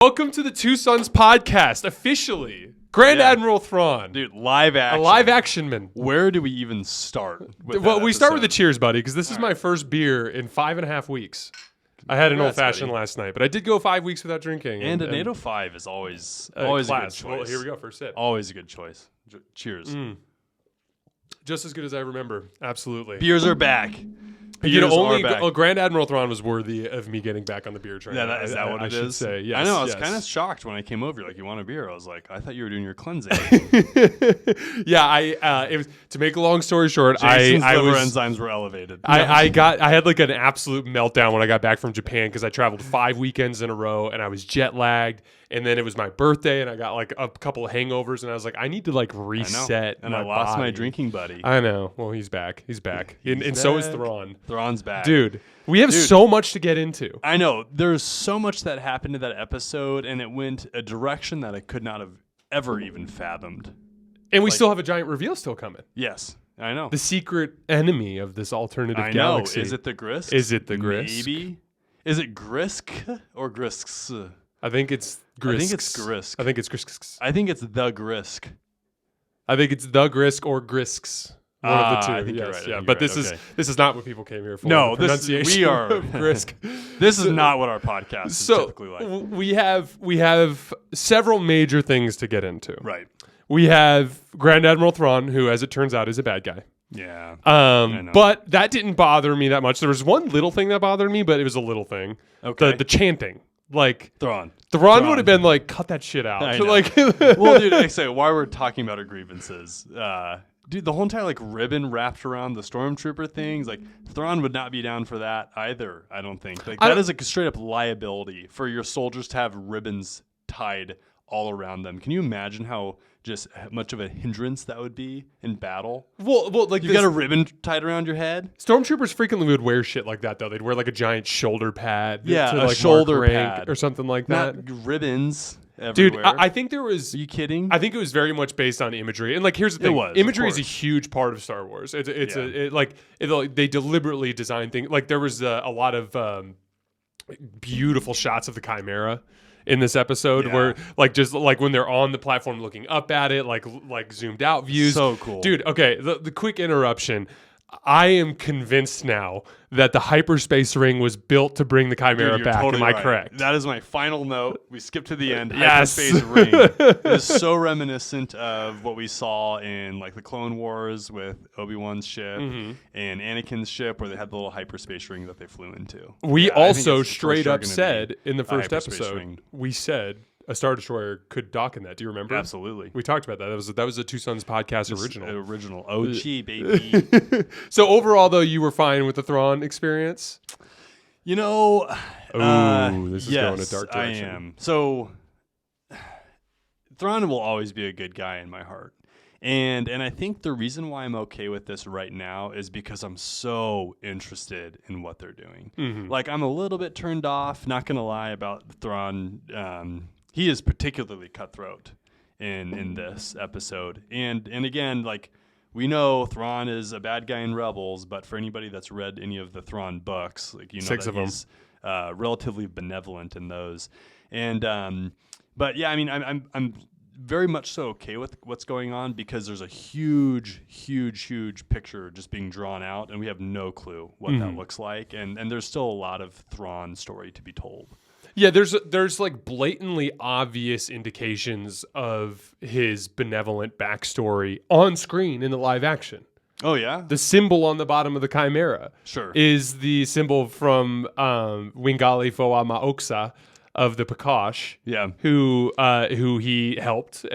Welcome to the Two Sons podcast, officially. Grand Admiral Thrawn. Dude, live action. A live action man. Where do we even start? Well, we start with the cheers, buddy, because this is my first beer in 5.5 weeks. I had an old-fashioned last night, but I did go 5 weeks without drinking. And an 805 is always a good choice. Well, here we go, first sip. Always a good choice. Cheers. Just as good as I remember. Absolutely. Beers are back. Only Grand Admiral Thrawn was worthy of me getting back on the beer train. Yeah, is that what it is? Say. Yes, I know. I was kind of shocked when I came over. You're like, you want a beer? I was like, I thought you were doing your cleansing. It was, to make a long story short, Jason's liver enzymes were elevated. I had like an absolute meltdown when I got back from Japan because I traveled 5 weekends in a row and I was jet lagged. And then it was my birthday, and I got like a couple of hangovers, and I was like, I need to like reset. And I lost my drinking buddy. I know. Well, he's back. He's back. And so is Thrawn. Thrawn's back. Dude, we have so much to get into. I know. There's so much that happened in that episode, and it went a direction that I could not have ever even fathomed. And we still have a giant reveal still coming. Yes, I know. The secret enemy of this alternative galaxy. Is it the Grisk? Is it the Grisk? Maybe. Is it Grisk or Grisks? I think it's Grisk. I think it's Grisk. I think it's Grisk. I think it's the Grisk. I think it's the Grisk or Grisks. One of the two. I think yes, you're right. Yeah, but this is not what people came here for. No, we are Grisk. This is not what our podcast is typically like. We have several major things to get into. Right. We have Grand Admiral Thrawn, who, as it turns out, is a bad guy. Yeah. But that didn't bother me that much. There was one little thing that bothered me, but it was a little thing. Okay. The chanting. Like Thrawn would have been like, cut that shit out. Like, well, dude, I say while we're talking about our grievances, dude, the whole entire like ribbon wrapped around the stormtrooper things, like Thrawn would not be down for that either. I don't think that is like a straight up liability for your soldiers to have ribbons tied all around them. Can you imagine how just much of a hindrance that would be in battle? Well, like you got a ribbon tied around your head. Stormtroopers frequently would wear shit like that, though. They'd wear like a giant shoulder pad, to, a like, shoulder pad or something like that. Not ribbons everywhere. Dude, I think there was. Are you kidding? I think it was very much based on imagery, and like here's the thing: imagery is a huge part of Star Wars. They deliberately designed things. Like there was a lot of beautiful shots of the Chimera in this episode where like just like when they're on the platform looking up at it, like zoomed out views. So cool. Dude, okay, the quick interruption. I am convinced now that the hyperspace ring was built to bring the Chimera back. Totally Am I correct? That is my final note. We skip to the end. Yes. Hyperspace ring. It is so reminiscent of what we saw in like the Clone Wars with Obi-Wan's ship and Anakin's ship, where they had the little hyperspace ring that they flew into. We also straight up said in the first episode, we said a Star Destroyer could dock in that. Do you remember? Absolutely. We talked about that. That was a Two Sons podcast original. Original. OG, baby. So overall, though, you were fine with the Thrawn experience? You know... this is going a dark direction. I am. So, Thrawn will always be a good guy in my heart. And I think the reason why I'm okay with this right now is because I'm so interested in what they're doing. Mm-hmm. Like, I'm a little bit turned off, not going to lie, about Thrawn. He is particularly cutthroat in this episode. And again, like, we know Thrawn is a bad guy in Rebels, but for anybody that's read any of the Thrawn books, like, you know, 6 of them. He's relatively benevolent in those. And but yeah, I mean, I'm very much so okay with what's going on because there's a huge picture just being drawn out, and we have no clue what that looks like. And there's still a lot of Thrawn story to be told. Yeah, there's like blatantly obvious indications of his benevolent backstory on screen in the live action. Oh, yeah? The symbol on the bottom of the Chimera is the symbol from Wingali Foa Maoksa of the Pakash, who he helped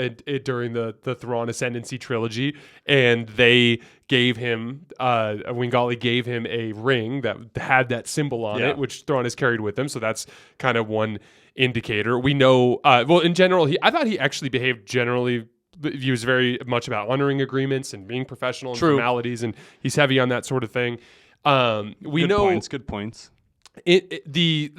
during the Thrawn Ascendancy trilogy, and they gave him Wingali gave him a ring that had that symbol on it, which Thrawn has carried with him. So that's kind of one indicator. We know, well, in general, I thought he actually behaved generally. He was very much about honoring agreements and being professional and formalities, and he's heavy on that sort of thing. Good points. The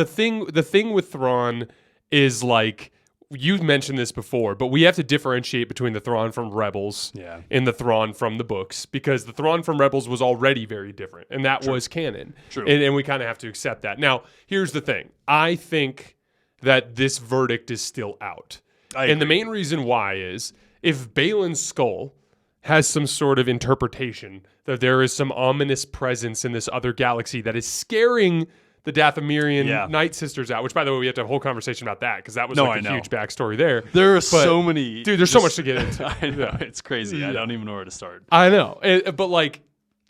thing with Thrawn is, like, you've mentioned this before, but we have to differentiate between the Thrawn from Rebels and the Thrawn from the books, because the Thrawn from Rebels was already very different, and that was canon. And we kind of have to accept that. Now, here's the thing. I think that this verdict is still out. And the main reason why is if Baylan's skull has some sort of interpretation that there is some ominous presence in this other galaxy that is scaring the Dathomirian Night Sisters out, which, by the way, we have to have a whole conversation about that because that was a huge backstory there. There are so many. Dude, there's so much to get into. I know. It's crazy. I don't even know where to start. I know. But, like,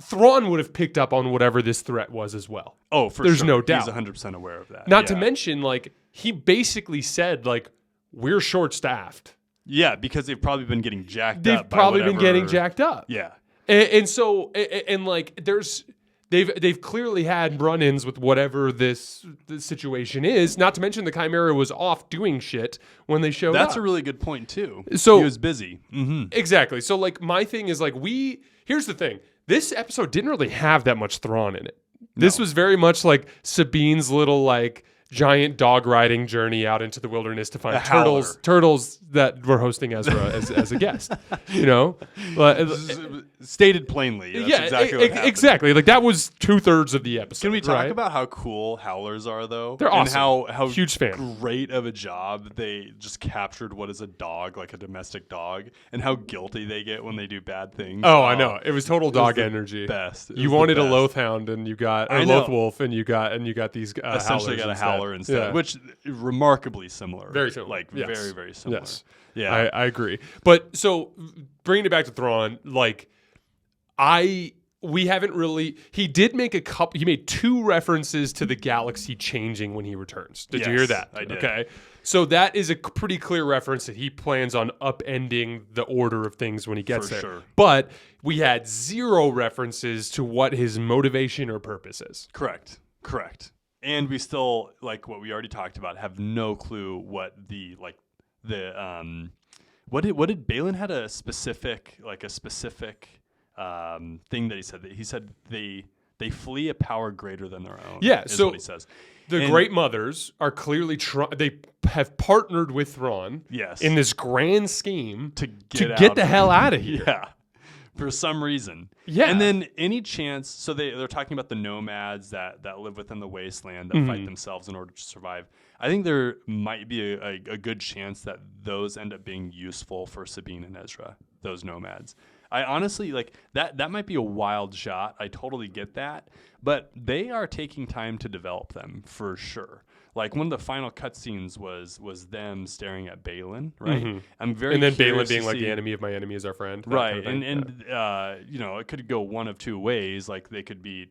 Thrawn would have picked up on whatever this threat was as well. Oh, for There's sure. no doubt. He's 100% aware of that. Not to mention, like, he basically said, like, we're short-staffed. Yeah, because they've probably been getting jacked up. They've probably been getting jacked up. Yeah. And so, like, they've clearly had run-ins with whatever this situation is. Not to mention the Chimera was off doing shit when they showed up. That's a really good point too. So he was busy. Mm-hmm. Exactly. So like my thing is like here's the thing. This episode didn't really have that much Thrawn in it. This was very much like Sabine's little like giant dog riding journey out into the wilderness to find turtles that were hosting Ezra as a guest. You know, stated plainly. That's exactly what happened. Exactly. Like that was 2/3 of the episode. Can we talk about how cool howlers are, though? They're awesome. And how huge fan. Great of a job they just captured what is a dog, like a domestic dog, and how guilty they get when they do bad things. Oh, I know. It was total dog energy. Best. You wanted a loth hound, and you got a loth wolf, and you got these essentially got a howler instead, which remarkably similar. Very similar. Like very, very similar. Yes. Yeah, I agree. But so bringing it back to Thrawn, like we haven't really. He did make a couple. He made 2 references to the galaxy changing when he returns. Did you hear that? I did. Okay. So that is a pretty clear reference that he plans on upending the order of things when he gets there. Sure. But we had 0 references to what his motivation or purpose is. Correct. And we still, like what we already talked about, have no clue what what did Baylan had a specific thing that he said. That he said they flee a power greater than their own. Yeah, is so what he says. The Great Mothers are clearly they have partnered with Thrawn in this grand scheme to get the hell out of here. Yeah. For some reason. Yeah. And then any chance, so they're talking about the nomads that live within the wasteland that fight themselves in order to survive. I think there might be a good chance that those end up being useful for Sabine and Ezra, those nomads. I honestly, like, that might be a wild shot. I totally get that. But they are taking time to develop them, for sure. Like, one of the final cutscenes was them staring at Baylan, right? Mm-hmm. I'm very and then curious Baylan being to like, see, the enemy of my enemy is our friend. right? Kind of you know, it could go one of 2 ways. Like, they could be,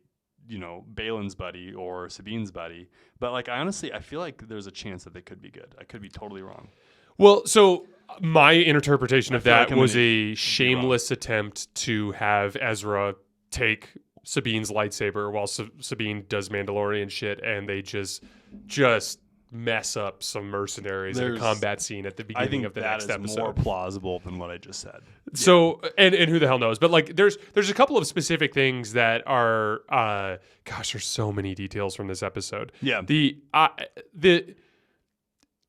you know, Baylan's buddy or Sabine's buddy. But like, I feel like there's a chance that they could be good. I could be totally wrong. Well, so my interpretation of that was a shameless attempt to have Ezra take Sabine's lightsaber while Sabine does Mandalorian shit, and they just mess up some mercenaries in a combat scene at the beginning of the next episode. I think that is more plausible than what I just said. So, and who the hell knows? But like, there's a couple of specific things that are, gosh, there's so many details from this episode. Yeah.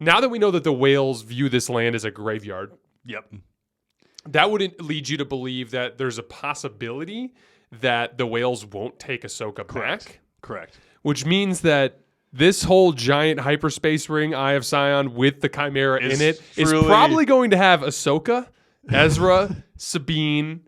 Now that we know that the whales view this land as a graveyard, that would lead you to believe that there's a possibility that the whales won't take Ahsoka back. Correct. Which means that this whole giant hyperspace ring, Eye of Sion, with the Chimera in it, is probably going to have Ahsoka, Ezra, Sabine,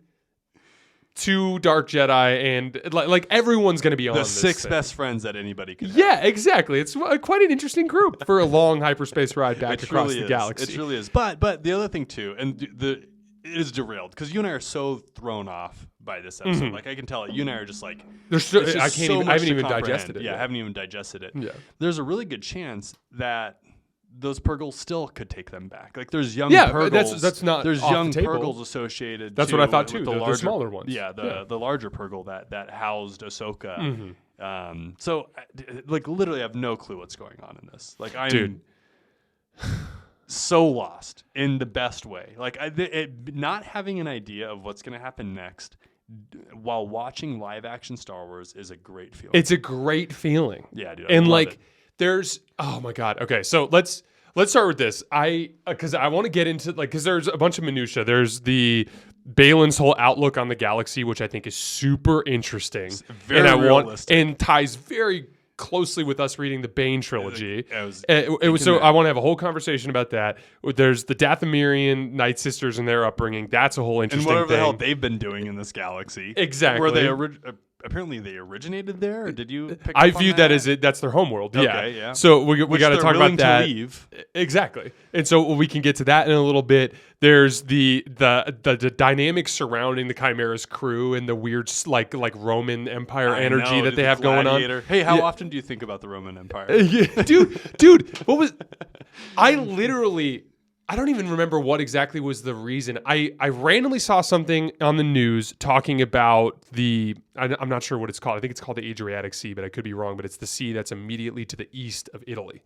2 Dark Jedi, and like everyone's going to be on this the 6 thing. Best friends that anybody could have. Yeah, exactly. It's quite an interesting group for a long hyperspace ride back across the galaxy. It really is. But the other thing too, and it is derailed because you and I are so thrown off by this episode. Like, I can tell it. You and I are just like, I haven't even digested it. Yeah, I haven't even digested it. Yeah. There's a really good chance that those Purgles still could take them back. Like, there's young Purgles. That's not There's off young the table. Purgles associated. That's what I thought too. The smaller ones. Yeah, the larger Purgle that housed Ahsoka. So, like, literally, I have no clue what's going on in this. Like, I'm so lost in the best way. Like, not having an idea of what's going to happen next while watching live action Star Wars is a great feeling. It's a great feeling. Yeah, dude. And like, there's, oh my God. Okay, so let's start with this. Because I want to get into, like, because there's a bunch of minutia. There's the Baylan's whole outlook on the galaxy, which I think is super interesting. It's very realistic. And ties very closely with us reading the Bane trilogy. It was so I want to have a whole conversation about that. There's the Dathomirian Night Sisters and their upbringing. That's a whole interesting thing. And whatever thing. the hell they've been doing in this galaxy. Exactly. Were they apparently they originated there? Or did you pick I up on viewed that as that's their homeworld. Okay, yeah. So we got to talk about that. To leave. Exactly. And so we can get to that in a little bit. There's the dynamics surrounding the Chimera's crew and the weird like Roman Empire energy that they have going on. Hey, how often do you think about the Roman Empire? Dude, what was I don't even remember what exactly was the reason. I randomly saw something on the news talking about I'm not sure what it's called. I think it's called the Adriatic Sea, but I could be wrong. But it's the sea that's immediately to the east of Italy.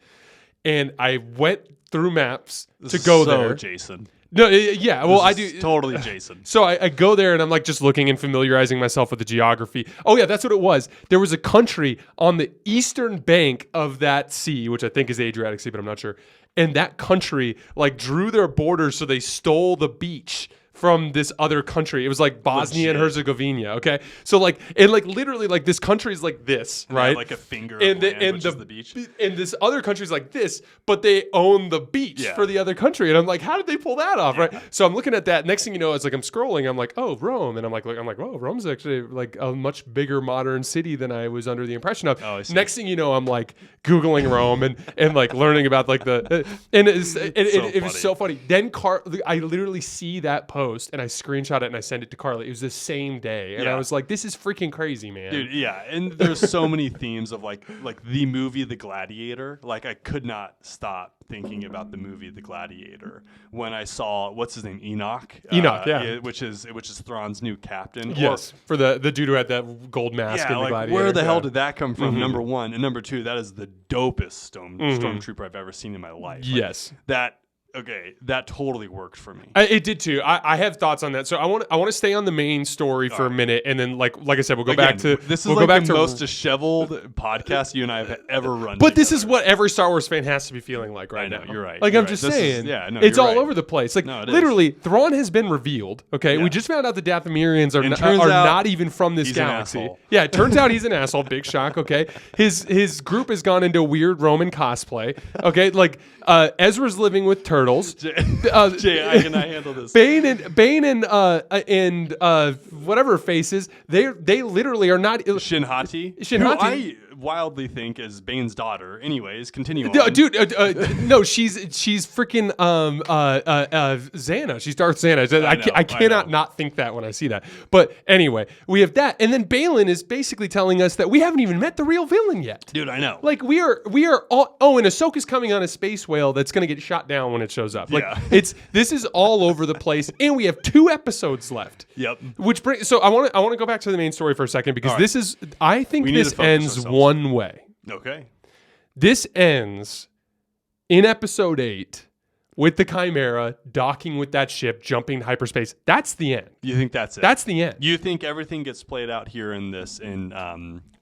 And I went through maps to go there. Jason. No, yeah. Well, I do. Totally Jason. So I go there and I'm like just looking and familiarizing myself with the geography. Oh, yeah, that's what it was. There was a country on the eastern bank of that sea, which I think is the Adriatic Sea, but I'm not sure. And that country like drew their borders, so they stole the beach from this other country. It was like Bosnia and Herzegovina. Okay, so literally this country is like this, right? Like a finger, and of land, which is the beach. And this other country is like this, but they own the beach for the other country. And I'm like, how did they pull that off, right? So I'm looking at that. Next thing you know, it's like I'm scrolling. I'm like, oh, Rome, and I'm like, oh, Rome's actually like a much bigger modern city than I was under the impression of. Oh, I see. Next thing you know, I'm like Googling Rome and like learning about like it was so funny. Then I literally see that post and I screenshot it and I send it to Carly. It was the same day, and I was like, "This is freaking crazy, man!" Dude, yeah. And there's so many themes of like the movie The Gladiator. Like I could not stop thinking about the movie The Gladiator when I saw what's his name, Enoch. Which is Thrawn's new captain. Yes, for the dude who had that gold mask in The Gladiator. Where the hell did that come from? Mm-hmm. Number one, and number two, that is the dopest stormtrooper I've ever seen in my life. Yes, that totally worked for me. It did too. I have thoughts on that. So I want to stay on the main story for a minute, and then like I said, we'll go back to this. Is the most disheveled podcast you and I have ever run. But this is what every Star Wars fan has to be feeling like right now. You're right. Like I'm just saying, it's all over the place. Like literally, Thrawn has been revealed. Okay, we just found out the Dathomirians are not even from this galaxy. Yeah, it turns out he's an asshole. Big shock. Okay, his group has gone into weird Roman cosplay. Okay, like Ezra's living with turtles. Jay, I cannot handle this. Bane and whatever faces, they literally are not Shinhati, who I wildly think is Bane's daughter. Anyways, continue on. Dude, no, she's freaking Xana. She's Darth Xana. I cannot not think that when I see that. But anyway, we have that, and then Baylan is basically telling us that we haven't even met the real villain yet. Dude, I know. Like we are all. Oh, and Ahsoka's coming on a space whale that's going to get shot down when it shows up. Like this is all over the place, and we have 2 episodes left. Yep. So I want to go back to the main story for a second because I think this ends one way. Okay. This ends in episode 8 with the Chimera docking with that ship, jumping hyperspace. That's the end. You think that's it? That's the end. You think everything gets played out here in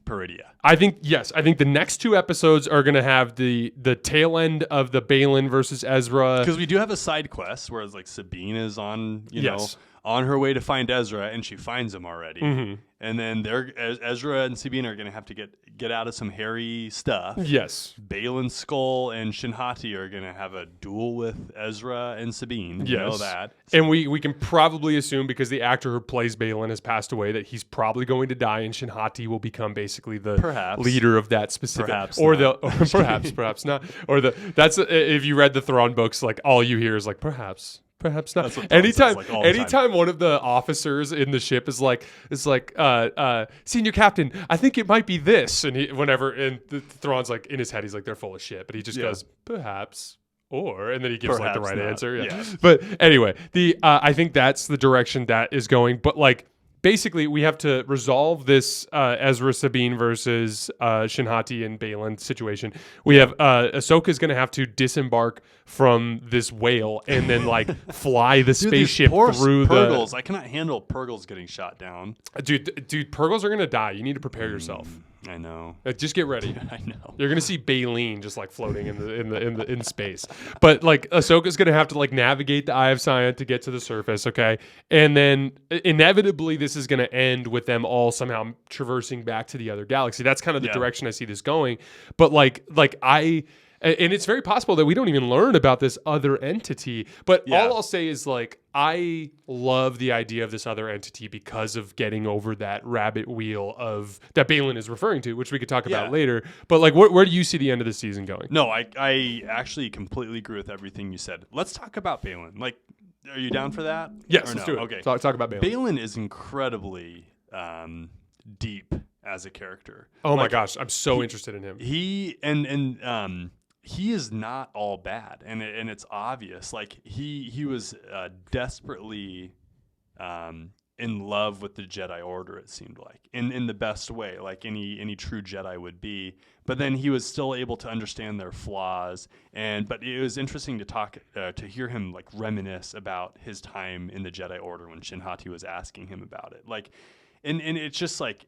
Peridia? I think yes. I think the next 2 episodes are going to have the tail end of the Baylan versus Ezra. Because we do have a side quest where it's like Sabine is on on her way to find Ezra, and she finds him already. Mm-hmm. And then Ezra and Sabine are going to have to get out of some hairy stuff. Yes. Baylan's skull and Shinhati are going to have a duel with Ezra and Sabine. Yes. You know that. And we can probably assume, because the actor who plays Baylan has passed away, that he's probably going to die, and Shinhati will become basically the leader of that specific. Perhaps not. If you read the Thrawn books, like all you hear is like perhaps not. Anytime one of the officers in the ship is like, senior captain, I think it might be this, and Thrawn's like in his head, he's like, they're full of shit, but he just goes perhaps. And then he gives like the right answer. Yeah. But anyway, I think that's the direction that is going. But like basically, we have to resolve this Ezra Sabine versus Shinhati and Baylan situation. We have Ahsoka's going to have to disembark from this whale and then like fly the spaceship through Purgles. I cannot handle Purgles getting shot down. Dude, Purgles are going to die. You need to prepare yourself. I know. Just get ready. I know. You're gonna see Baylan just like floating in space. But like Ahsoka's gonna have to like navigate the Eye of Sion to get to the surface, okay? And then inevitably this is gonna end with them all somehow traversing back to the other galaxy. That's kind of the direction I see this going. But and it's very possible that we don't even learn about this other entity. But all I'll say is like I love the idea of this other entity because of getting over that rabbit wheel of that Baylan is referring to, which we could talk about later. But like, where do you see the end of the season going? No, I actually completely agree with everything you said. Let's talk about Baylan. Like, are you down for that? Yes, let's do it. Okay, talk about Baylan. Baylan is incredibly deep as a character. Oh my gosh, I'm so interested in him. He is not all bad, and it's obvious. Like he was desperately in love with the Jedi Order. It seemed like in the best way, like any true Jedi would be. But then he was still able to understand their flaws. But it was interesting to hear him like reminisce about his time in the Jedi Order when Shin Hati was asking him about it. Like, and it's just like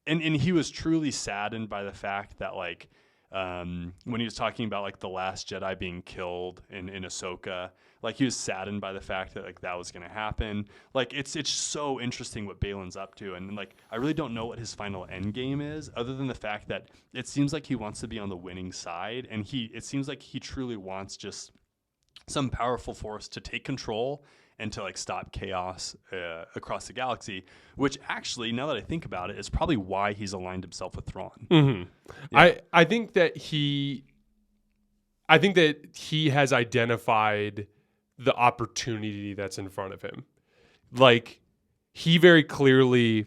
and he was truly saddened by the fact that like. When he was talking about like the last Jedi being killed in Ahsoka, like he was saddened by the fact that like that was going to happen. Like it's so interesting what Baylan's up to, and like I really don't know what his final end game is, other than the fact that it seems like he wants to be on the winning side, and it seems like he truly wants just some powerful force to take control and to like stop chaos across the galaxy, which actually, now that I think about it, is probably why he's aligned himself with THRAWN. Mm-hmm. Yeah. I think that he has identified the opportunity that's in front of him. Like he very clearly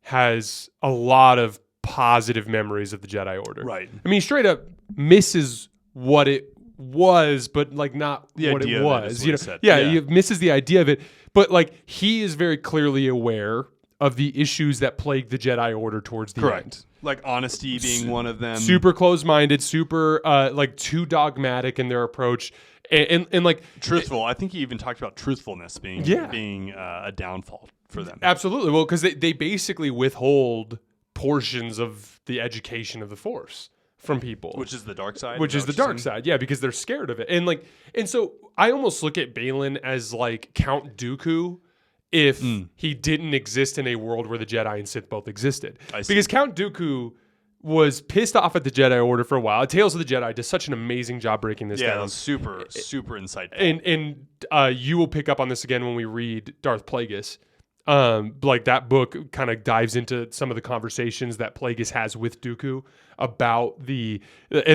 has a lot of positive memories of the Jedi Order. Right. I mean, he straight up misses what it was, but like not the what it was. You know, he misses the idea of it. But like he is very clearly aware of the issues that plague the Jedi Order towards the end. Like honesty being one of them. Super closed-minded, super like too dogmatic in their approach, and like truthful. I think he even talked about truthfulness being a downfall for them. Absolutely. Well, because they basically withhold portions of the education of the Force from people, which is the dark side. Which is the dark side, yeah, because they're scared of it, and so I almost look at Baylan as like Count Dooku if he didn't exist in a world where the Jedi and Sith both existed. Because Count Dooku was pissed off at the Jedi Order for a while. Tales of the Jedi does such an amazing job breaking this down. Yeah, super insightful. And you will pick up on this again when we read Darth Plagueis. Like that book kind of dives into some of the conversations that Plagueis has with Dooku about and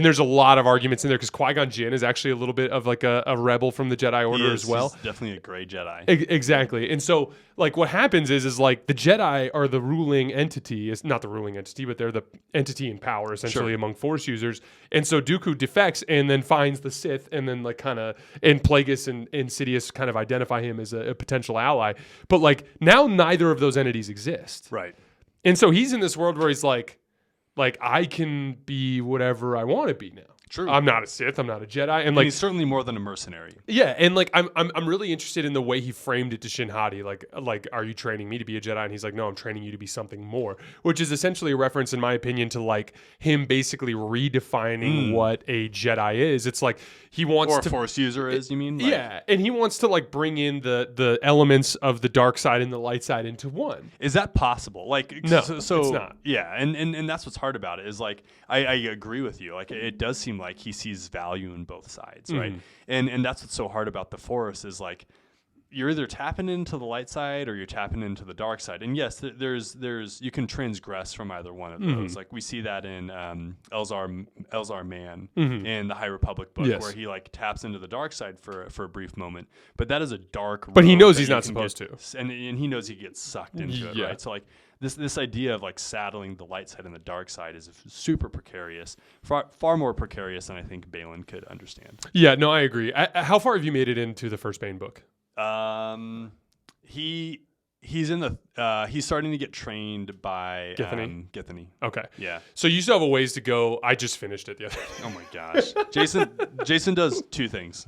there's a lot of arguments in there because Qui-Gon Jinn is actually a little bit of like a rebel from the Jedi Order as well. He's definitely a gray Jedi. Exactly. And so like what happens is like the Jedi are the ruling entity. It's not the ruling entity, but they're the entity in power essentially among Force users. And so Dooku defects and then finds the Sith and then like kind of, and Plagueis and Sidious kind of identify him as a potential ally. But like now neither of those entities exist. Right. And so he's in this world where he's like I can be whatever I want to be now. True. I'm not a Sith. I'm not a Jedi. And like he's certainly more than a mercenary. Yeah, and like I'm really interested in the way he framed it to Shin Hati. Like are you training me to be a Jedi? And he's like, no, I'm training you to be something more. Which is essentially a reference, in my opinion, to like him basically redefining what a Jedi is. It's like he wants a Force user is. You mean? Like, yeah, and he wants to like bring in the elements of the dark side and the light side into one. Is that possible? Like no, it's not. Yeah, and that's what's hard about it is like I agree with you. Like it does seem like he sees value in both sides, right? And that's what's so hard about the Force is like you're either tapping into the light side or you're tapping into the dark side. And yes, there's you can transgress from either one of those. Like we see that in Elzar Man in the High Republic book, where he like taps into the dark side for a brief moment. But that is a dark road. But he knows he's not supposed to, and he knows he gets sucked into it, right? So like this idea of like saddling the light side and the dark side is super precarious, far more precarious than I think Baylan could understand. Yeah, no, I agree. How far have you made it into the first Bane book? He's in the he's starting to get trained by Githany. Okay. Yeah. So you still have a ways to go. I just finished it the other day. Oh my gosh. Jason does two things: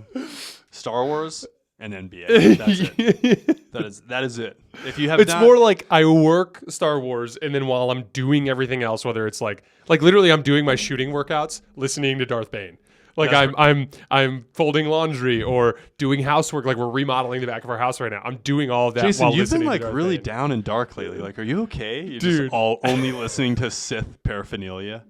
Star Wars and NBA. That's it. That is it. If you have, it's more like I work Star Wars, and then while I'm doing everything else, whether it's like literally I'm doing my shooting workouts, listening to Darth Bane. Like I'm folding laundry or doing housework. Like we're remodeling the back of our house right now. I'm doing all of that. Jason, while you've been listening like to Darth really Bane. down and dark lately. Like, are you okay? You're Dude. just only listening to Sith paraphernalia.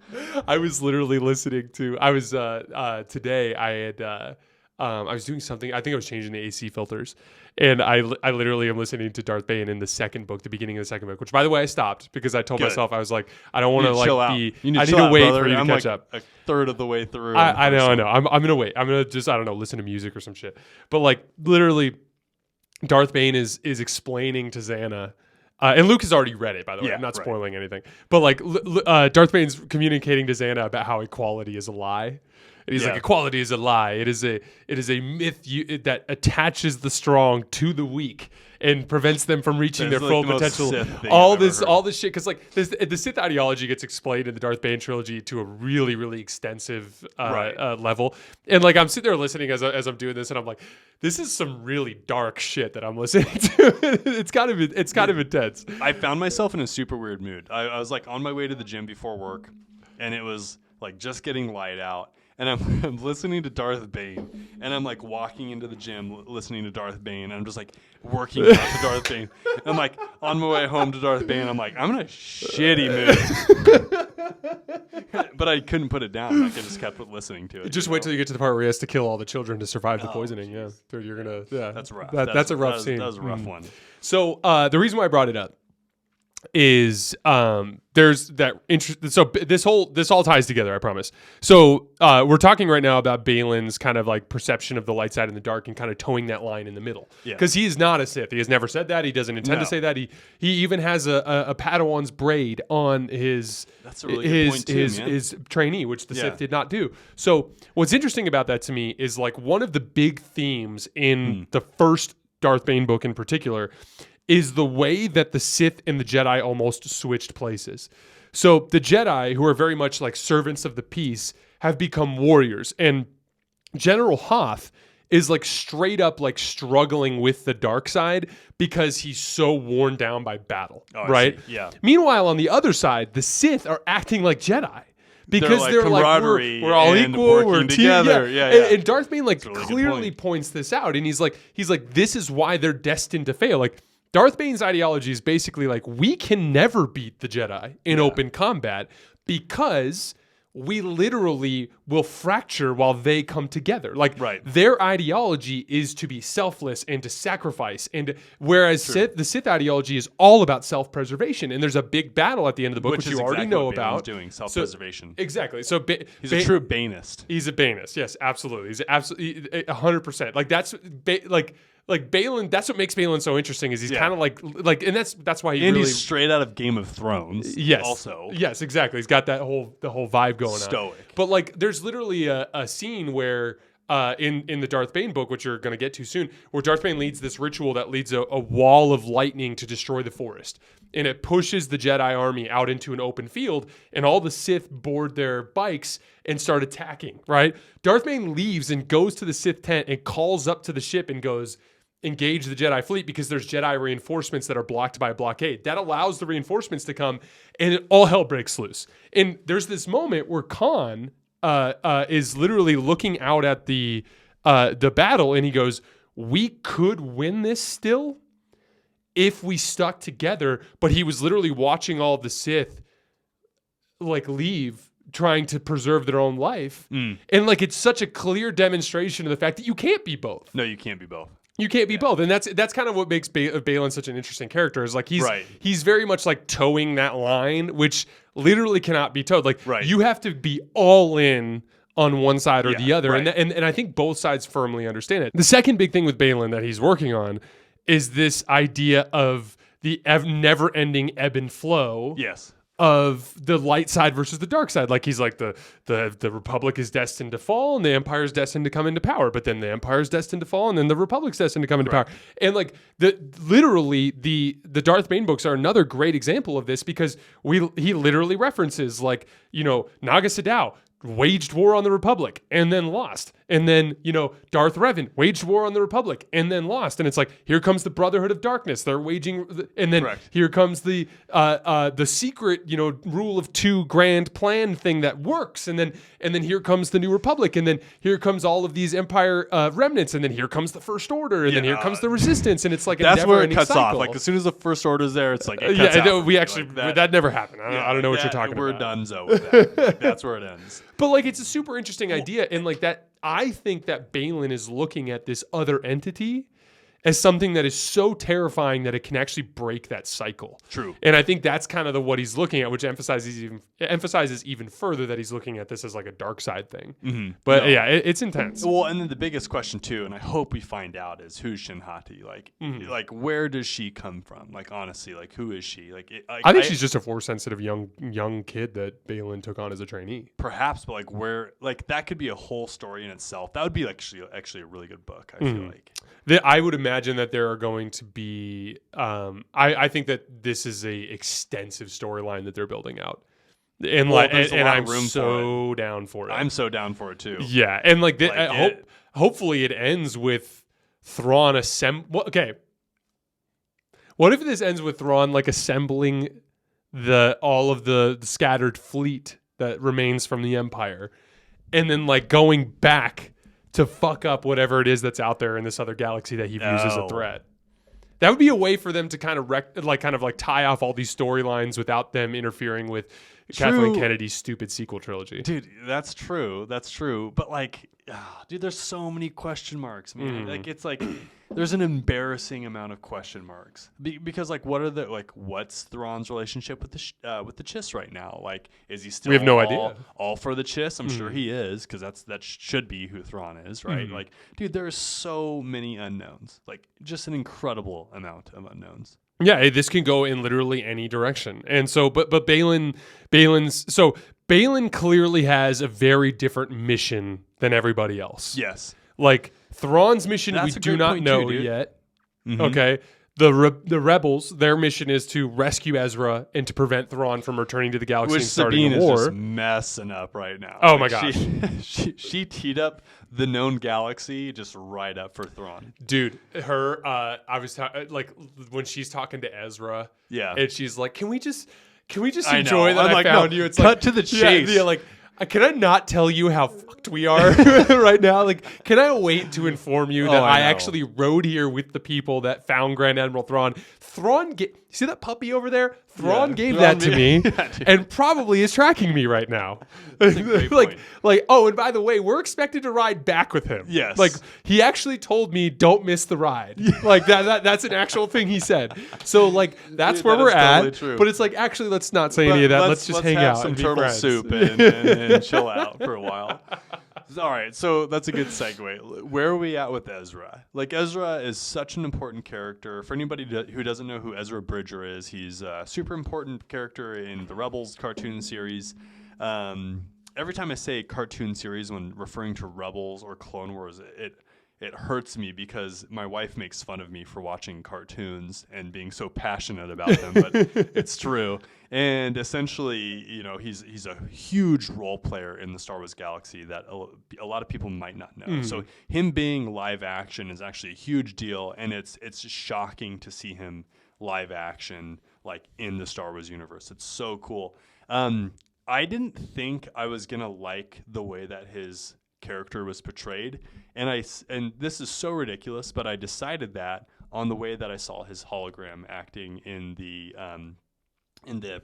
I was literally listening to. I was today. I had. I was doing something. I think I was changing the AC filters, and I literally am listening to Darth Bane in the second book, the beginning of the second book. Which, by the way, I stopped because I told myself I was like, I don't want to like be. You need I to need chill to wait out, for you to I'm catch like up. A third of the way through. I know. I'm gonna wait. I'm gonna just listen to music or some shit. But like literally, Darth Bane is explaining to Xana. And Luke has already read it, by the way. I'm not spoiling anything. But like Darth Bane's communicating to Xana about how equality is a lie. And he's like, equality is a lie. It is a myth that attaches the strong to the weak and prevents them from reaching their full potential. All this shit, because like the Sith ideology gets explained in the Darth Bane trilogy to a really, really extensive level. And like I'm sitting there listening as I'm doing this, and I'm like, this is some really dark shit that I'm listening to. It's kind of intense. I found myself in a super weird mood. I was like on my way to the gym before work, and it was like just getting light out. And I'm listening to Darth Bane, and I'm like walking into the gym listening to Darth Bane, and I'm just like working out to Darth Bane. And I'm like on my way home to Darth Bane, I'm like, I'm in a shitty mood. But I couldn't put it down. Like I just kept listening to it. Just wait till you get to the part where he has to kill all the children to survive the poisoning. Geez. Yeah, dude, you're gonna. Yeah, that's rough. That's a rough scene. That was a rough one. So the reason why I brought it up is there's that interest. So this all ties together, I promise. So we're talking right now about Baylan's kind of like perception of the light side and the dark, and kind of towing that line in the middle. Because he is not a Sith. He has never said that. He doesn't intend to say that. He even has a Padawan's braid on his his trainee, which the Sith did not do. So what's interesting about that to me is like one of the big themes in the first Darth Bane book in particular is the way that the Sith and the Jedi almost switched places. So the Jedi, who are very much like servants of the peace, have become warriors. And General Hoth is like straight up like struggling with the dark side because he's so worn down by battle, right? Yeah. Meanwhile, on the other side, the Sith are acting like Jedi. Because they're like we're all equal, we're together. And Darth Bane like really clearly points this out, and he's like this is why they're destined to fail. Like Darth Bane's ideology is basically like we can never beat the Jedi in open combat because we literally will fracture while they come together. Like their ideology is to be selfless and to sacrifice, and whereas the Sith ideology is all about self-preservation. And there's a big battle at the end of the book, which you already know about. Doing self-preservation. So, exactly. So he's a true Banist. He's a Banist. Yes, absolutely. He's absolutely 100%. Like that's like Baylan, that's what makes Baylan so interesting. Is he's kind of like, and that's why he's straight out of Game of Thrones. Yes, also, yes, exactly. He's got the whole vibe going on. Stoic. But like, there's literally a scene where in the Darth Bane book, which you're going to get to soon, where Darth Bane leads this ritual that leads a wall of lightning to destroy the forest, and it pushes the Jedi army out into an open field, and all the Sith board their bikes and start attacking. Right? Darth Bane leaves and goes to the Sith tent and calls up to the ship and goes, engage the Jedi fleet because there's Jedi reinforcements that are blocked by a blockade. That allows the reinforcements to come, and all hell breaks loose. And there's this moment where Khan is literally looking out at the battle, and he goes, "We could win this still if we stuck together." But he was literally watching all of the Sith like leave, trying to preserve their own life. And like it's such a clear demonstration of the fact that you can't be both. No, you can't be both. You can't be both, and that's kind of what makes Baylan such an interesting character. Is like he's very much like towing that line, which literally cannot be towed. Like you have to be all in on one side or the other, and I think both sides firmly understand it. The second big thing with Baylan that he's working on is this idea of the never-ending ebb and flow. Yes. Of the light side versus the dark side. Like he's like the Republic is destined to fall and the Empire is destined to come into power, but then the Empire is destined to fall and then the Republic's destined to come into power. And like the Darth Bane books are another great example of this, because he literally references like, Naga Sadow waged war on the Republic and then lost. And then, Darth Revan waged war on the Republic and then lost. And it's like, here comes the Brotherhood of Darkness. They're waging, and then here comes the secret, rule of two grand plan thing that works. And then here comes the New Republic. And then here comes all of these Empire remnants. And then here comes the First Order. And then here comes the Resistance. And it's like that's where it cuts cycle. off. Like as soon as the First Order's there, it's like it cuts out. We actually that never happened. I don't know what you're talking we're about. We're donezo with that. Like, that's where it ends. But like it's a super interesting idea, and like that, I think that Baylan is looking at this other entity as something that is so terrifying that it can actually break that cycle. True. And I think that's kind of what he's looking at, which emphasizes even further that he's looking at this as like a dark side thing. Mm-hmm. But it's intense. Well, and then the biggest question too, and I hope we find out, is who's Shin Hati? Like where does she come from? Like honestly, like who is she? I think she's just a force sensitive young kid that Baylan took on as a trainee. Perhaps, but like where, like that could be a whole story in itself. That would be actually a really good book. I feel like. I would imagine that there are going to be. I think that this is a extensive storyline that they're building out, and I'm so down for it. I'm so down for it too. Yeah, and hopefully it ends with Thrawn okay. What if this ends with Thrawn like assembling all of the scattered fleet that remains from the Empire, and then like going back to fuck up whatever it is that's out there in this other galaxy that he views as a threat. That would be a way for them to kind of tie off all these storylines without them interfering with Kathleen Kennedy's stupid sequel trilogy. Dude, that's true. That's true. But there's so many question marks, man. Like it's like there's an embarrassing amount of question marks because what's Thrawn's relationship with the Chiss right now? Like, is he still? We have no idea. All for the Chiss? I'm sure he is, because that should be who Thrawn is, right? Like, dude, there are so many unknowns. Like, just an incredible amount of unknowns. Yeah, this can go in literally any direction. And so, but Baylan clearly has a very different mission than everybody else. Yes. Like Thrawn's mission, we do not know yet. Mm-hmm. Okay. The rebels, their mission is to rescue Ezra and to prevent Thrawn from returning to the galaxy and starting Sabine a war. Is just messing up right now. Oh my gosh, she teed up the known galaxy just right up for Thrawn. Dude, her I was when she's talking to Ezra, and she's like, "Can we just enjoy that I found you?" It's cut to the chase. Yeah, like. Can I not tell you how fucked we are right now? Like, can I wait to inform you that I actually rode here with the people that found Grand Admiral Thrawn? See that puppy over there? Thrawn gave that to me and probably is tracking me right now. That's a great point. Oh, and by the way, we're expected to ride back with him. Yes. Like, he actually told me, don't miss the ride. Like, that's an actual thing he said. So, like, that's where we're at. Totally but it's like, actually, let's not say any of that. Let's just hang out some and turtle be friends. soup and chill out for a while. All right, so that's a good segue. Where are we at with Ezra? Like, Ezra is such an important character. For anybody who doesn't know who Ezra Bridger is, he's a super important character in the Rebels cartoon series. Every time I say cartoon series when referring to Rebels or Clone Wars, it hurts me because my wife makes fun of me for watching cartoons and being so passionate about them, but it's true. And essentially, he's a huge role player in the Star Wars galaxy that a lot of people might not know. Mm-hmm. So him being live action is actually a huge deal, and it's shocking to see him live action like in the Star Wars universe. It's so cool. I didn't think I was gonna like the way that his character was portrayed, and this is so ridiculous, but I decided that on the way that I saw his hologram acting in the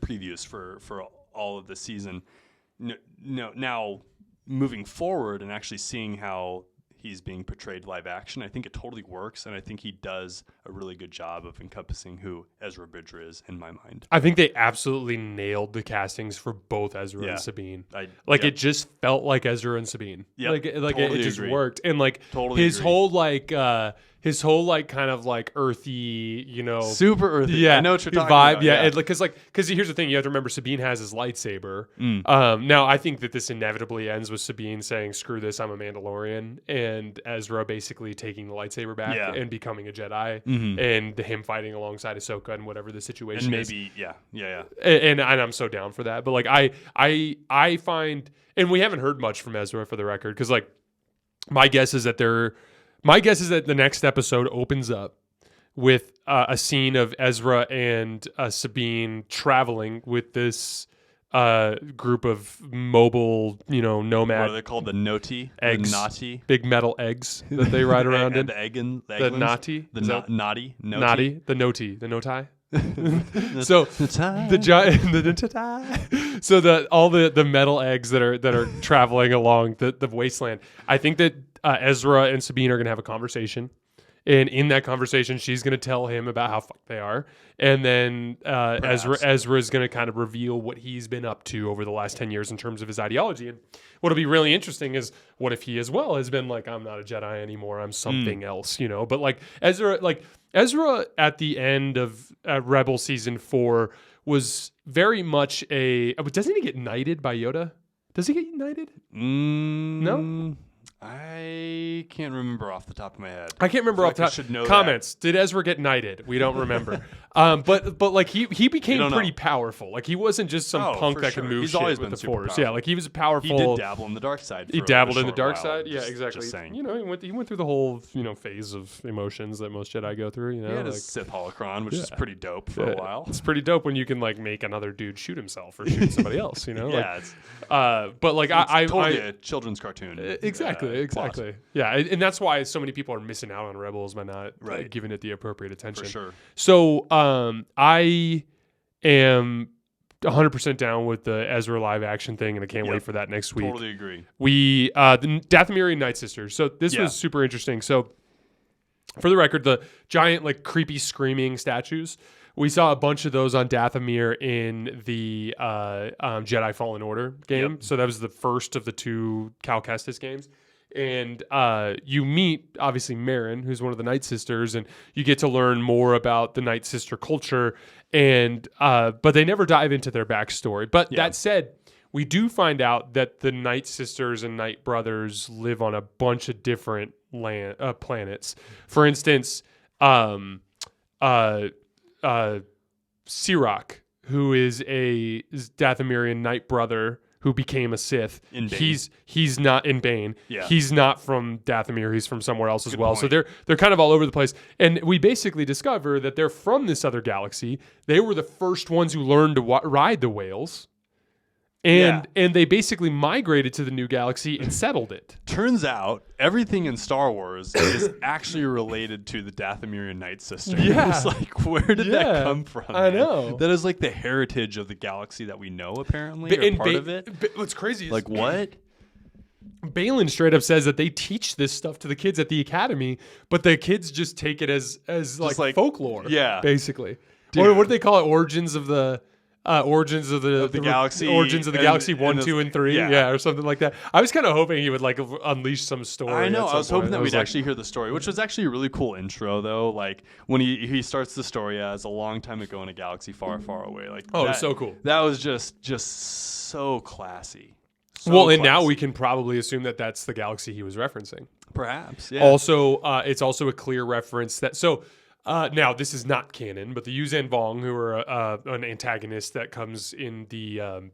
previews for all of the season. Now moving forward and actually seeing how he's being portrayed live action, I think it totally works, and I think he does a really good job of encompassing who Ezra Bridger is in my mind. I think they absolutely nailed the castings for both Ezra and Sabine. It just felt like Ezra and Sabine. Yeah, it just worked, and totally his whole kind of earthy, super earthy. Yeah, I know what you're talking vibe. about. Yeah, because here's the thing: you have to remember Sabine has his lightsaber. Now I think that this inevitably ends with Sabine saying, "Screw this, I'm a Mandalorian," and Ezra basically taking the lightsaber back and becoming a Jedi, and him fighting alongside Ahsoka and whatever the situation is. And I'm so down for that. But I find, and we haven't heard much from Ezra for the record, because my guess is that the next episode opens up with a scene of Ezra and Sabine traveling with this group of mobile, nomad. What are they called? The Noti? Eggs. The Nati? Big metal eggs that they ride around in. The Eggins? The Nati? The Noti? Noti? The Noti? The Noti? So all the metal eggs that are traveling along the wasteland. I think that Ezra and Sabine are going to have a conversation. And in that conversation, she's going to tell him about how fucked they are. And then Ezra is going to kind of reveal what he's been up to over the last 10 years in terms of his ideology. And what'll be really interesting is what if he as well has been like, I'm not a Jedi anymore. I'm something else, But like Ezra at the end of Rebel Season 4 was very much doesn't he get knighted by Yoda? Does he get knighted? No? I can't remember off the top of my head. I can't remember off the top. Should know Comments. Did Ezra get knighted? We don't remember. But like he became pretty powerful. Like he wasn't just some punk that could move He's shit always with been the super Force. powerful. Yeah, like he was powerful. He did dabble in the dark side. He dabbled in the dark side. Just, Yeah, exactly. Just saying. He went through the whole phase of emotions that most Jedi go through. He had a Sith holocron, which is pretty dope for a while. It's pretty dope when you can like make another dude shoot himself or shoot somebody else. Yeah. But like it's totally a children's cartoon. Exactly. Plot. Yeah, and that's why so many people are missing out on Rebels by not giving it the appropriate attention. For sure. So I am 100% down with the Ezra live action thing, and I can't wait for that next week. Totally agree. The Dathomirian Night Sisters. So this was super interesting. So for the record, the giant like creepy screaming statues, we saw a bunch of those on Dathomir in the Jedi Fallen Order game. So that was the first of the 2 Cal Kestis games. And you meet, obviously, Merrin, who's one of the Night Sisters, and you get to learn more about the Night Sister culture. And but they never dive into their backstory. But that said, we do find out that the Night Sisters and Night Brothers live on a bunch of different planets. For instance, Sirach, who is a Dathomirian Night Brother who became a Sith. He's not in Bane. Yeah. He's not from Dathomir. He's from somewhere else as well. Point. So they're kind of all over the place. And we basically discover that they're from this other galaxy. They were the first ones who learned to ride the whales. And they basically migrated to the new galaxy and settled it. Turns out everything in Star Wars is actually related to the Dathomirian Night Sisters. Yeah. It's like, where did that come from? I know. That is like the heritage of the galaxy that we know, apparently, or part of it. What's crazy is... Like, what? Baylan straight up says that they teach this stuff to the kids at the academy, but the kids just take it as like folklore. Yeah. Basically. What do they call it? Origins of the galaxy. Origins of the galaxy 1, 2, and 3. Yeah, or something like that. I was kind of hoping he would like unleash some story. I know. I was hoping that we'd actually hear the story, which was actually a really cool intro, though. Like when he starts the story as a long time ago in a galaxy far, far away. Like it's so cool. That was just so classy. And now we can probably assume that that's the galaxy he was referencing. Perhaps. Yeah. Also, it's also a clear reference that now, this is not canon, but the Yuuzhan Vong, who are an antagonist that comes in the...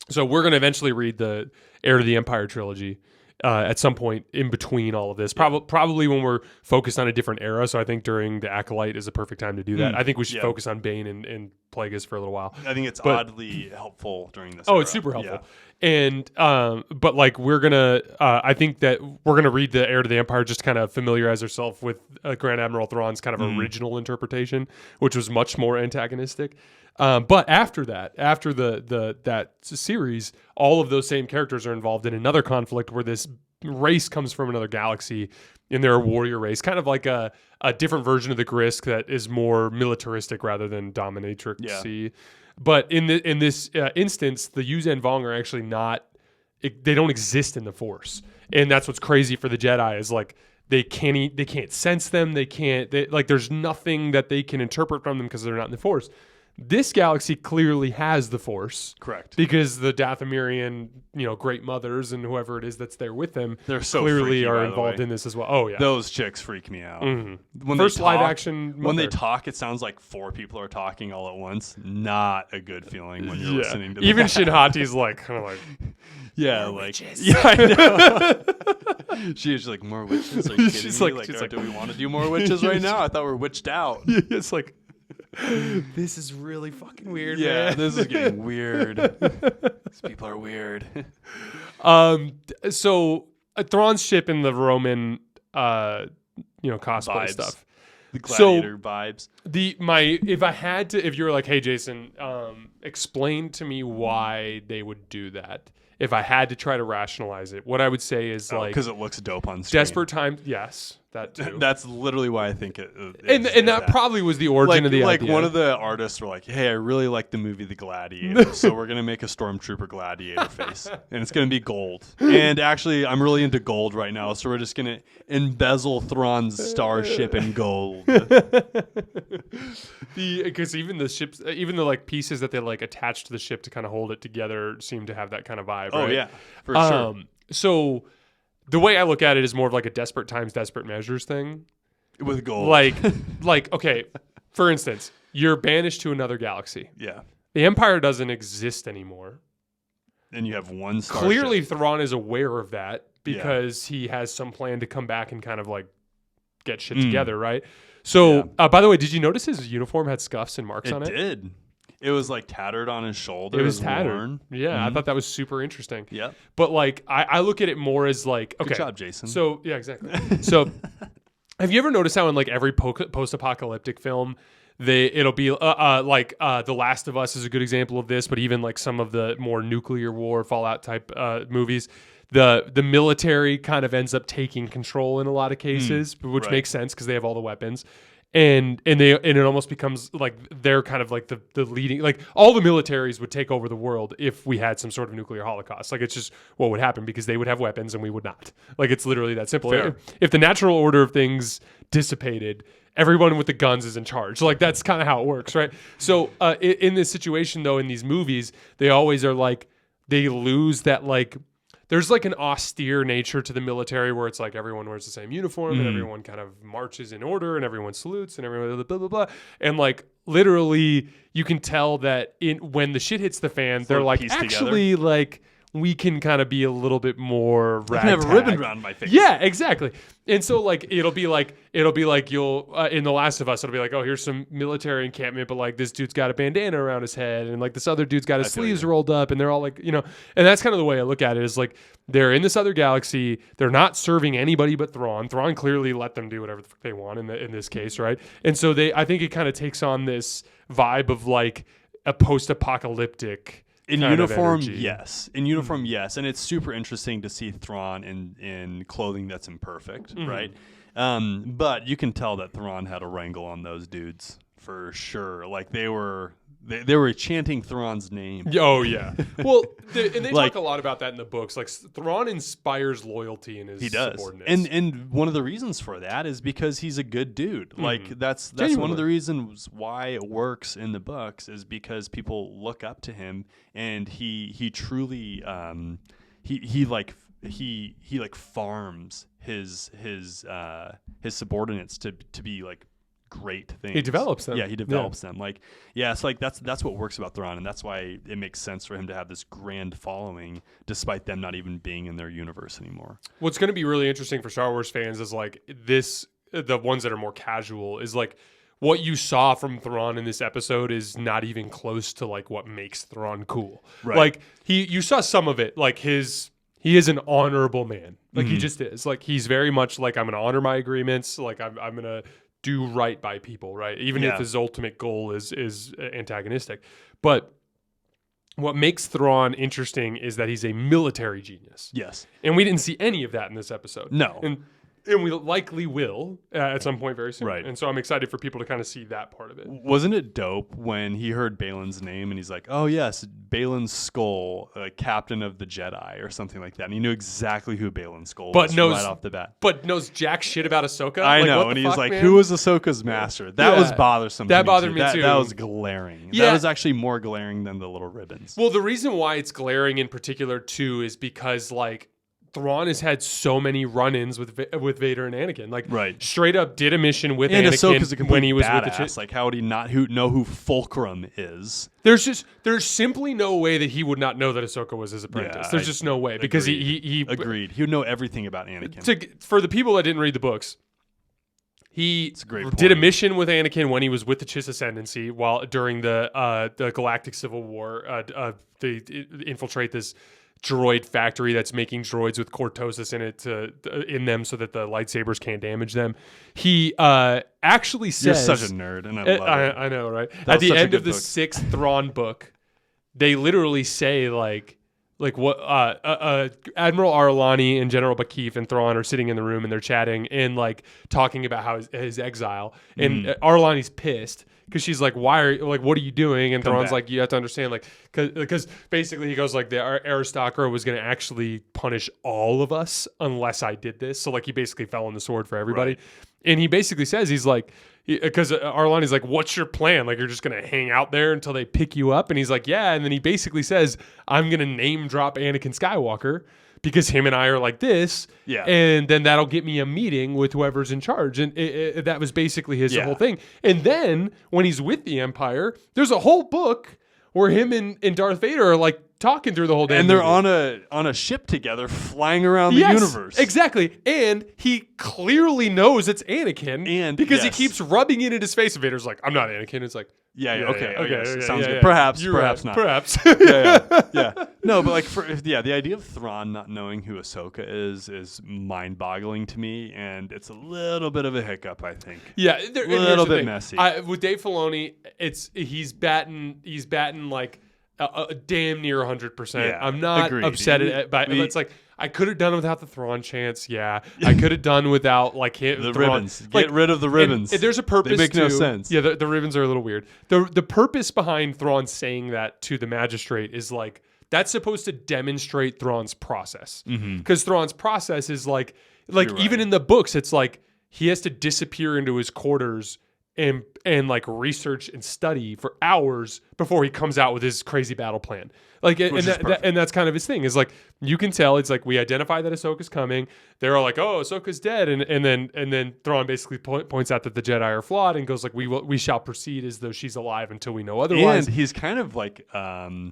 so we're going to eventually read the Heir to the Empire trilogy at some point in between all of this. Probably when we're focused on a different era, so I think during the Acolyte is a perfect time to do that. I think we should focus on Bane and Plagueis for a little while. I think it's oddly helpful during this era. It's super helpful. Yeah. And but like we're gonna I think that we're gonna read the Heir to the Empire just to kind of familiarize ourselves with Grand Admiral Thrawn's kind of original interpretation, which was much more antagonistic. But after that series, all of those same characters are involved in another conflict where this race comes from another galaxy, and they're a warrior race, kind of like a different version of the Grisk that is more militaristic rather than dominatrix-y. Yeah. But in this instance, the Yuuzhan Vong are actually they don't exist in the Force, and that's what's crazy for the Jedi is like they can't sense them. There's nothing that they can interpret from them because they're not in the Force. This galaxy clearly has the Force. Correct. Because the Dathomirian, great mothers and whoever it is that's there with them, they're so clearly freaky, are involved in this as well. Oh, yeah. Those chicks freak me out. Mm-hmm. First live action mother. When they talk, it sounds like 4 people are talking all at once. Not a good feeling when you're listening to them. Even Shin Hati's kind of like... Yeah, more witches. Yeah, I know. She's like, more witches? Are you kidding she's me? Like, do we want to do more witches right now? I thought we're witched out. It's like, this is really fucking weird, man. This is getting weird. These people are weird. So Thrawn's ship in the Roman, cosplay vibes. stuff. The gladiator vibes. If you were like, hey, Jason, explain to me why they would do that. If I had to try to rationalize it, what I would say is because it looks dope on screen. Desperate times, yes, that too. That's literally why I think it. And that probably was the origin of the idea. Like one of the artists were like, "Hey, I really like the movie The Gladiator, so we're gonna make a stormtrooper gladiator face, and it's gonna be gold. And actually, I'm really into gold right now, so we're just gonna embezzle Thrawn's starship in gold." Because even the ships, even the pieces that they attach to the ship to kind of hold it together, seem to have that kind of vibe. Oh right? Yeah, for sure. So the way I look at it is more of like a desperate times, desperate measures thing. With gold. Okay, for instance, you're banished to another galaxy. Yeah. The Empire doesn't exist anymore. And you have one starship. Clearly, Thrawn is aware of that because he has some plan to come back and kind of get shit together, right? So, by the way, did you notice his uniform had scuffs and marks on it? It did. It was tattered on his shoulder. It was tattered. Worn. Yeah, I thought that was super interesting. Yeah. But I look at it more as okay. Good job, Jason. So, yeah, exactly. So, have you ever noticed how in every post-apocalyptic film, it'll be The Last of Us is a good example of this, but even some of the more nuclear war Fallout type movies, the military kind of ends up taking control in a lot of cases, which makes sense because they have all the weapons. And it almost becomes they're kind of the leading, all the militaries would take over the world if we had some sort of nuclear holocaust. It's just what would happen because they would have weapons and we would not. It's literally that simple. If the natural order of things dissipated, everyone with the guns is in charge. That's kind of how it works, right? So in this situation though, in these movies, they always are they lose that there's an austere nature to the military where it's everyone wears the same uniform and everyone kind of marches in order and everyone salutes and everyone blah, blah, blah. And literally you can tell that when the shit hits the fan, they're actually we can kind of be a little bit more ragtag. I can have a ribbon around my face. Yeah, exactly. And so it'll be you'll in The Last of Us, it'll be oh, here's some military encampment, but this dude's got a bandana around his head and this other dude's got his sleeves rolled up and they're all and that's kind of the way I look at it is they're in this other galaxy, they're not serving anybody but Thrawn. Thrawn clearly let them do whatever the fuck they want in this case, right? And so I think it kind of takes on this vibe of a post-apocalyptic in uniform, yes. In uniform, yes. And it's super interesting to see Thrawn in clothing that's imperfect, right? But you can tell that Thrawn had a wrangle on those dudes for sure. They were chanting Thrawn's name. Oh yeah. Well, and they talk a lot about that in the books. Thrawn inspires loyalty in his subordinates. And one of the reasons for that is because he's a good dude. That's one of the reasons why it works in the books is because people look up to him and he truly he farms his subordinates to be great things. He develops them. Yeah, he develops them. So that's what works about Thrawn, and that's why it makes sense for him to have this grand following, despite them not even being in their universe anymore. What's going to be really interesting for Star Wars fans is the ones that are more casual is what you saw from Thrawn in this episode is not even close to what makes Thrawn cool. Right. You saw some of it. He is an honorable man. He just is. He's very much I'm going to honor my agreements. I'm going to do right by people, right? Even if his ultimate goal is antagonistic. But what makes Thrawn interesting is that he's a military genius. Yes. And we didn't see any of that in this episode. No. And And we likely will at some point very soon. Right. And so I'm excited for people to kind of see that part of it. Wasn't it dope when he heard Baylan's name and he's like, oh, yes, Baylan Skoll, captain of the Jedi or something like that. And he knew exactly who Baylan Skoll was right off the bat. But knows jack shit about Ahsoka. I know. And he's like, who was Ahsoka's master? That was bothersome. That bothered me too. That was glaring. Yeah. That was actually more glaring than the little ribbons. Well, the reason why it's glaring in particular too is because like Thrawn has had so many run-ins with Vader and Anakin. Like, straight up did a mission with Anakin when he was with the Chiss. Like, how would he not know who Fulcrum is? There's simply no way that he would not know that Ahsoka was his apprentice. There's just no way because he agreed. He would know everything about Anakin. For the people that didn't read the books, he did a mission with Anakin when he was with the Chiss Ascendancy during the Galactic Civil War. They infiltrate this droid factory that's making droids with cortosis in them so that the lightsabers can't damage them. He actually says... You're such a nerd, and I love it. I know, right? At the end of the 6th Thrawn book, they literally say, like what Admiral Ar'alani and General Bakif and Thrawn are sitting in the room and they're chatting and like talking about how his exile. And Ar'alani's pissed because she's like, what are you doing? And Thrawn's like, you have to understand, like, because basically he goes like, the aristocrat was going to actually punish all of us unless I did this. So like he basically fell on the sword for everybody. Right. And he basically says, he's like, because Ar'alani's like, what's your plan? Like, you're just going to hang out there until they pick you up? And he's like, yeah. And then he basically says, I'm going to name drop Anakin Skywalker because him and I are like this. Yeah. And then that'll get me a meeting with whoever's in charge. And that was basically his whole thing. And then when he's with the Empire, there's a whole book where him and Darth Vader are like talking through the whole day. And they're on a ship together flying around the universe. Exactly. And he clearly knows it's Anakin. And because he keeps rubbing it in his face. And Vader's like, I'm not Anakin. It's like, okay. Sounds good. Perhaps not. Perhaps. yeah. No, but like the idea of Thrawn not knowing who Ahsoka is mind-boggling to me, and it's a little bit of a hiccup, I think. Yeah, a little bit messy. With Dave Filoni, he's batting like damn near 100%. Yeah, I'm not upset but it's like I could have done without the Thrawn chance. Yeah, I could have done without like the ribbons. Get rid of the ribbons. And there's a purpose. They make no sense. Yeah, the ribbons are a little weird. The purpose behind Thrawn saying that to the magistrate is like that's supposed to demonstrate Thrawn's process. Because Thrawn's process is like even in the books, it's like he has to disappear into his quarters and like research and study for hours before he comes out with his crazy battle plan. Like, and that's kind of his thing is like, you can tell it's like, we identify that Ahsoka's coming. They're all like, oh, Ahsoka's dead. And then Thrawn basically points out that the Jedi are flawed and goes like, we shall proceed as though she's alive until we know otherwise. And he's kind of like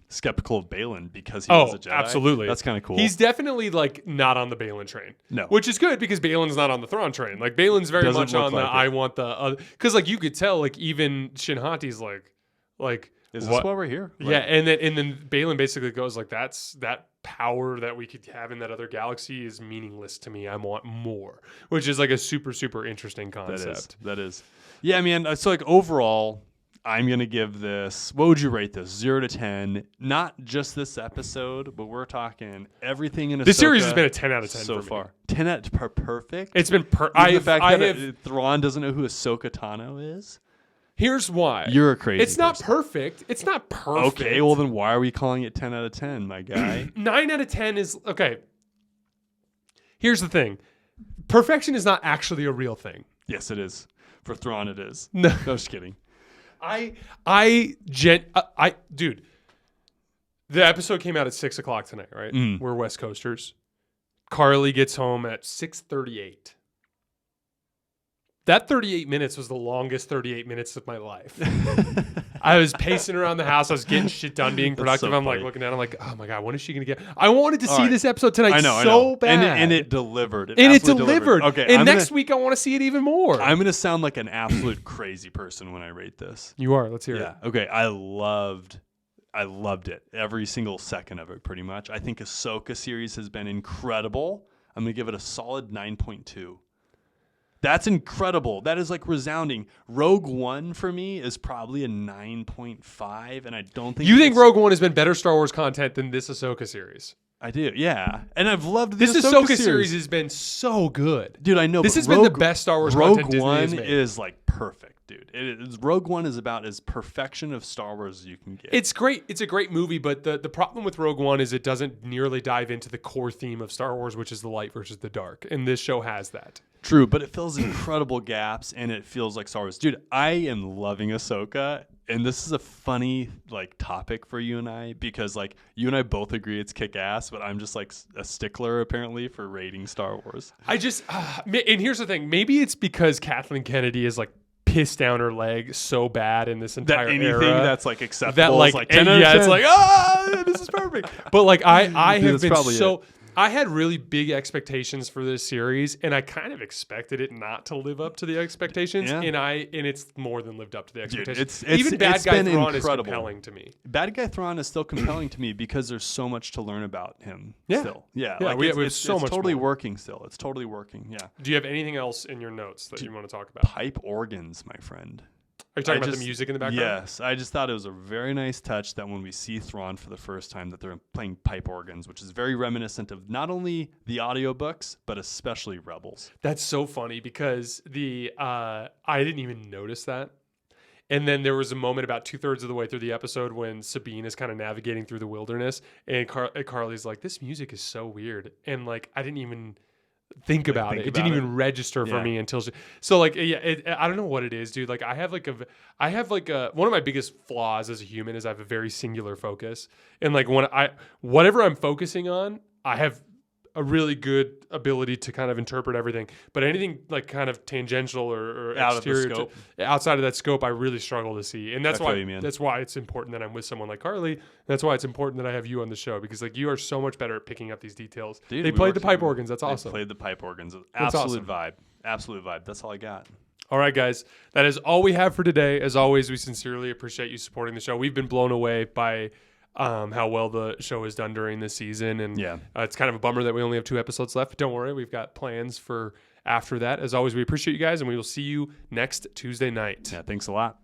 skeptical of Baylan because he was a Jedi. Absolutely. That's kind of cool. He's definitely like not on the Baylan train. No. Which is good because Baylan's not on the Thrawn train. Like Baylan's very much on I want the, because like you could tell like even Shin Hati's like, is this why we're here? Like, yeah, and then Baylan basically goes like, that power that we could have in that other galaxy is meaningless to me. I want more, which is like a super, super interesting concept. That is. Yeah, I mean, so like overall, I'm going to give this, what would you rate this? 0 to 10. Not just this episode, but we're talking everything in Ahsoka. This series has been a 10 out of 10 so far. 10 out of perfect? It's been the fact that Thrawn doesn't know who Ahsoka Tano is? Here's why. You're a crazy It's not perfect. It's not perfect. Okay, well then why are we calling it 10 out of 10, my guy? 9 out of 10 is... Okay. Here's the thing. Perfection is not actually a real thing. Yes, it is. For Thrawn, it is. No, just kidding. Dude, the episode came out at 6 o'clock tonight, right? We're West Coasters. Carly gets home at 6:38. That 38 minutes was the longest 38 minutes of my life. I was pacing around the house. I was getting shit done, being productive. I'm like looking at it. I'm like, oh my God, when is she going to get... I wanted to see this episode tonight I know. Bad. And it delivered. It delivered. Okay, and next week I want to see it even more. I'm going to sound like an absolute crazy person when I rate this. You are. Let's hear it. Okay. I loved it. Every single second of it, pretty much. I think Ahsoka series has been incredible. I'm going to give it a solid 9.2. That's incredible. That is like resounding. Rogue One for me is probably a 9.5, and I don't think you think Rogue One has been better Star Wars content than this Ahsoka series. I do, yeah. And I've loved this Ahsoka series has been so good. Dude, I know. This has been the best Star Wars content Disney has made. Rogue One is like perfect, dude. Rogue One is about as perfection of Star Wars as you can get. It's great. It's a great movie, but the problem with Rogue One is it doesn't nearly dive into the core theme of Star Wars, which is the light versus the dark. And this show has that. True, but it fills incredible gaps, and it feels like Star Wars. Dude, I am loving Ahsoka, and this is a funny like topic for you and I, because like you and I both agree it's kick-ass, but I'm just like a stickler apparently for rating Star Wars. And here's the thing. Maybe it's because Kathleen Kennedy is like pissed down her leg so bad in this entire anything era that's like acceptable that is like 10 out of 10. It's like this is perfect. But like I have been so. I had really big expectations for this series, and I kind of expected it not to live up to the expectations, and it's more than lived up to the expectations. Dude, even Bad Guy Thrawn is compelling to me. Bad Guy Thrawn is still compelling to me because there's so much to learn about him still. Yeah, like it's so much totally more. working still. It's totally working, yeah. Do you have anything else in your notes that you want to talk about? Pipe organs, my friend. Are you talking about the music in the background? Yes. I just thought it was a very nice touch that when we see Thrawn for the first time that they're playing pipe organs, which is very reminiscent of not only the audiobooks, but especially Rebels. That's so funny because I didn't even notice that. And then there was a moment about 2/3 of the way through the episode when Sabine is kind of navigating through the wilderness, and Carly's like, this music is so weird. And like, I didn't even think about it. It didn't even register for me until I don't know what it is, dude. Like I have one of my biggest flaws as a human is I have a very singular focus, and like whatever I'm focusing on, I have a really good ability to kind of interpret everything. But anything like kind of tangential or out exterior of the scope. Outside of that scope, I really struggle to see. And that's why it's important that I'm with someone like Carly. That's why it's important that I have you on the show, because like you are so much better at picking up these details. Dude, they played the pipe organs. That's awesome. They played the pipe organs. Absolute vibe. Absolute vibe. That's all I got. All right, guys. That is all we have for today. As always, we sincerely appreciate you supporting the show. We've been blown away by how well the show has done during this season, and it's kind of a bummer that we only have 2 episodes left, but don't worry, we've got plans for after that. As always, we appreciate you guys, and we will see you next Tuesday night. Yeah, thanks a lot.